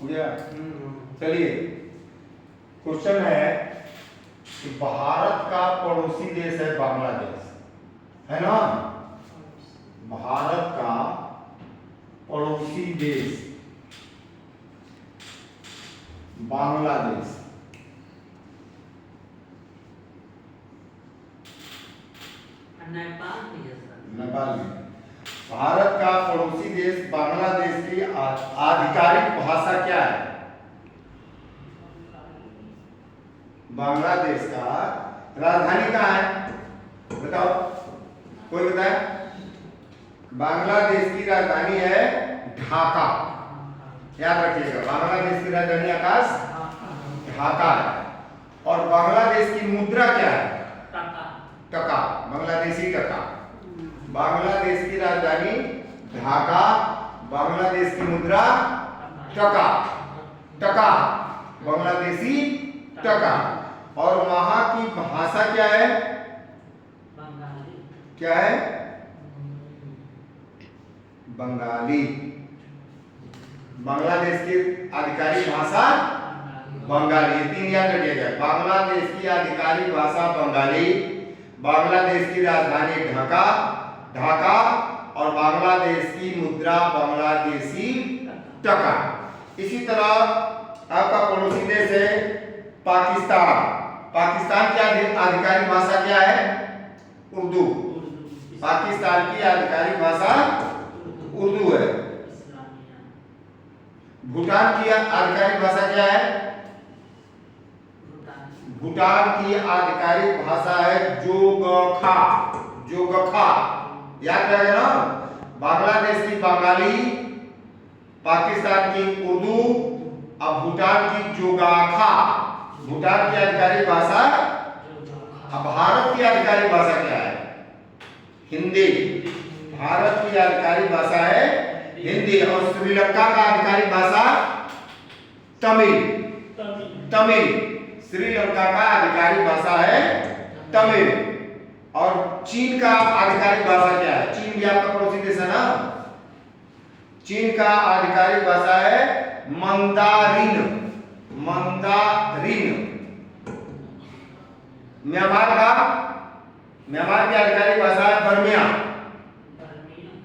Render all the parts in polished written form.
हो गया। चलिए, क्वेश्चन है कि भारत का पड़ोसी देश है बांग्लादेश, है ना। भारत का पड़ोसी देश बांग्लादेश, नेपाल में। भारत का पड़ोसी देश बांग्लादेश की आधिकारिक भाषा क्या है? बांग्लादेश का राजधानी कहाँ है? बताओ, कोई बताए? बांग्लादेश की राजधानी है ढाका। याद रखिएगा, बांग्लादेश की राजधानी आकाश ढाका है। और बांग्लादेश की मुद्रा क्या है? टका, बांग्लादेशी टका। बांग्लादेश की राजधानी ढाका, बांग्लादेश की मुद्रा टका, टका, बांग्लादेशी टका। और वहां की भाषा क्या है? क्या है? बंगाली। बांग्लादेश की आधिकारिक भाषा बंगाली। ये तीन याद रखिएगा, बांग्लादेश की आधिकारिक भाषा बंगाली, बांग्लादेश की राजधानी ढाका, ढाका, और बांग्लादेश की मुद्रा बांग्लादेशी टका। इसी तरह आपका पड़ोसी देश है पाकिस्तान। पाकिस्तान की आधिकारिक भाषा क्या है? उर्दू। पाकिस्तान की आधिकारिक भाषा उर्दू है। भूटान की आधिकारिक भाषा क्या है? भूटान की आधिकारिक भाषा है जोगखा, जोगखा। याद रहेगा ना। बांग्लादेश की बंगाली, पाकिस्तान की उर्दू, और भूटान की जोगाखा। भूटान की आधिकारिक भाषा। अब भारत की आधिकारिक भाषा क्या है? हिंदी। भारत की आधिकारिक भाषा है हिंदी। और श्रीलंका का आधिकारिक भाषा तमिल, तमिल। श्रीलंका का आधिकारिक भाषा है तमिल। और चीन का आधिकारिक भाषा क्या है? चीन भी आपका पड़ोसी देश है ना। चीन का आधिकारिक भाषा है मंदारिन, मंदारिन। म्यांमार की आधिकारिक भाषा है बर्मिया,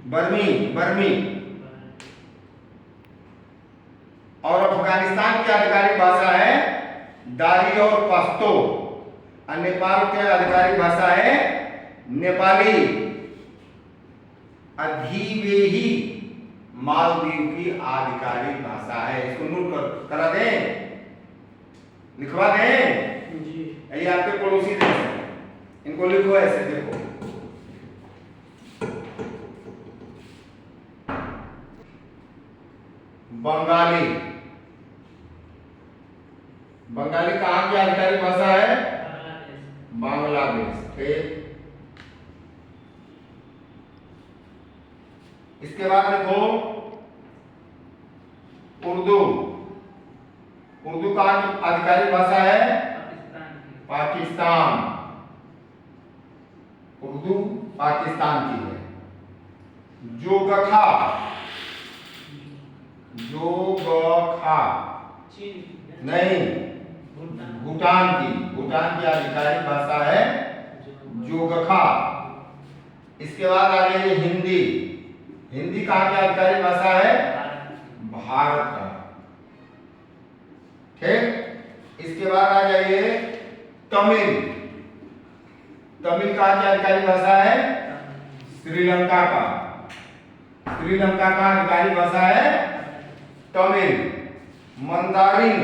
बर्मी, बर्मी। और अफगानिस्तान की आधिकारिक भाषा है दारी और पश्तो। और नेपाल की आधिकारिक भाषा है नेपाली। अधिवेही मालदीव की आधिकारिक भाषा है। इसको नोट करा दें, लिखवा दें। ये आपके पड़ोसी देश हैं, इनको लिखो ऐसे। देखो, बंगाली। बंगाली कहाँ की आधिकारिक भाषा है? बांग्लादेश। ठीक। इसके बाद देखो उर्दू। उर्दू कहाँ की आधिकारिक भाषा है? पाकिस्तान। उर्दू पाकिस्तान की है। जोगखा, जोगखा नहीं, भूटान की। भूटान की आधिकारिक भाषा है जोगखा। इसके बाद आ गई हिंदी। हिंदी कहाँ की आधिकारिक भाषा है? भारत का। ठीक। इसके बाद आ जाइए तमिल। तमिल कहाँ की आधिकारिक भाषा है? श्रीलंका का। श्रीलंका का आधिकारिक भाषा है तमिल। मंदारिन,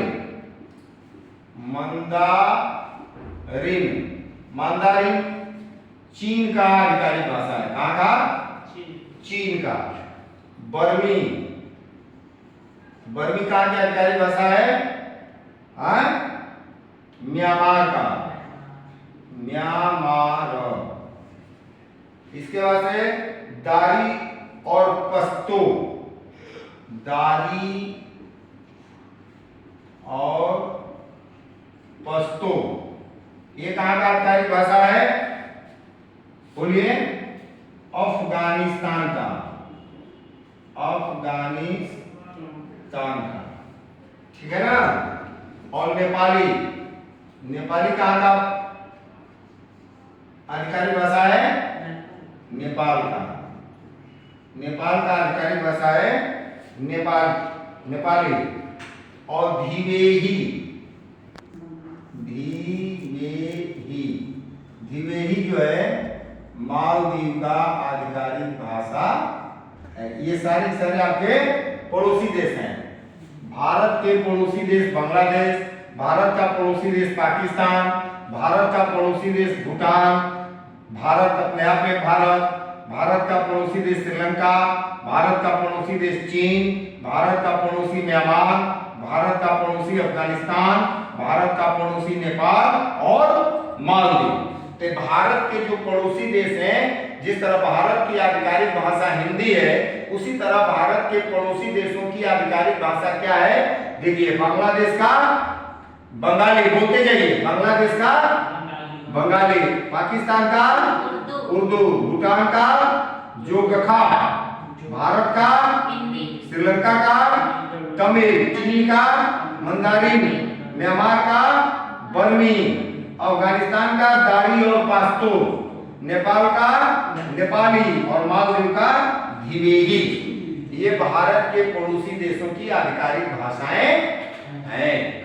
मंदारिन, मंदारिन चीन का आधिकारिक भाषा है। कहाँ का? चीन का। बर्मी, बर्मी कहाँ की आधिकारिक भाषा है? म्यांमार का, म्यांमार। इसके बाद से दारी और पश्तो। दारी और पश्तो, ये कहाँ का आधिकारिक भाषा है? बोलिए। अफगानिस्तान का, अफगानिस्तान का। ठीक है ना। और नेपाली, नेपाली कहाँ का आधिकारिक भाषा है? नेपाल का। नेपाल का आधिकारिक भाषा है नेपाली। और धिवेही, धिवेही जो है मालदीव का आधिकारिक भाषा है। ये सारे आपके पड़ोसी देश हैं। भारत के पड़ोसी देश बांग्लादेश, भारत का पड़ोसी देश पाकिस्तान, भारत का पड़ोसी देश भूटान, भारत अपने आप में भारत का पड़ोसी देश श्रीलंका, भारत का पड़ोसी देश चीन, भारत का पड़ोसी म्यांमार, भारत का पड़ोसी अफगानिस्तान, भारत का पड़ोसी नेपाल और मालदीव। तो भारत के जो पड़ोसी देश हैं, जिस तरह भारत की आधिकारिक भाषा हिंदी है, उसी तरह भारत के पड़ोसी देशों की आधिकारिक भाषा क्या है? देखिए, बांग्लादेश का बंगाली, बोलते जाइए, बांग्लादेश का बंगाली, पाकिस्तान का उर्दू, भूटान का जोगखा, भारत का हिंदी, श्रीलंका का तमिल, चीन का मंदारिन, म्यांमार का बर्मी, अफगानिस्तान का दारी और पाश्तो, नेपाल का नेपाली और मालदीव का धिवेही। ये भारत के पड़ोसी देशों की आधिकारिक भाषाएं हैं।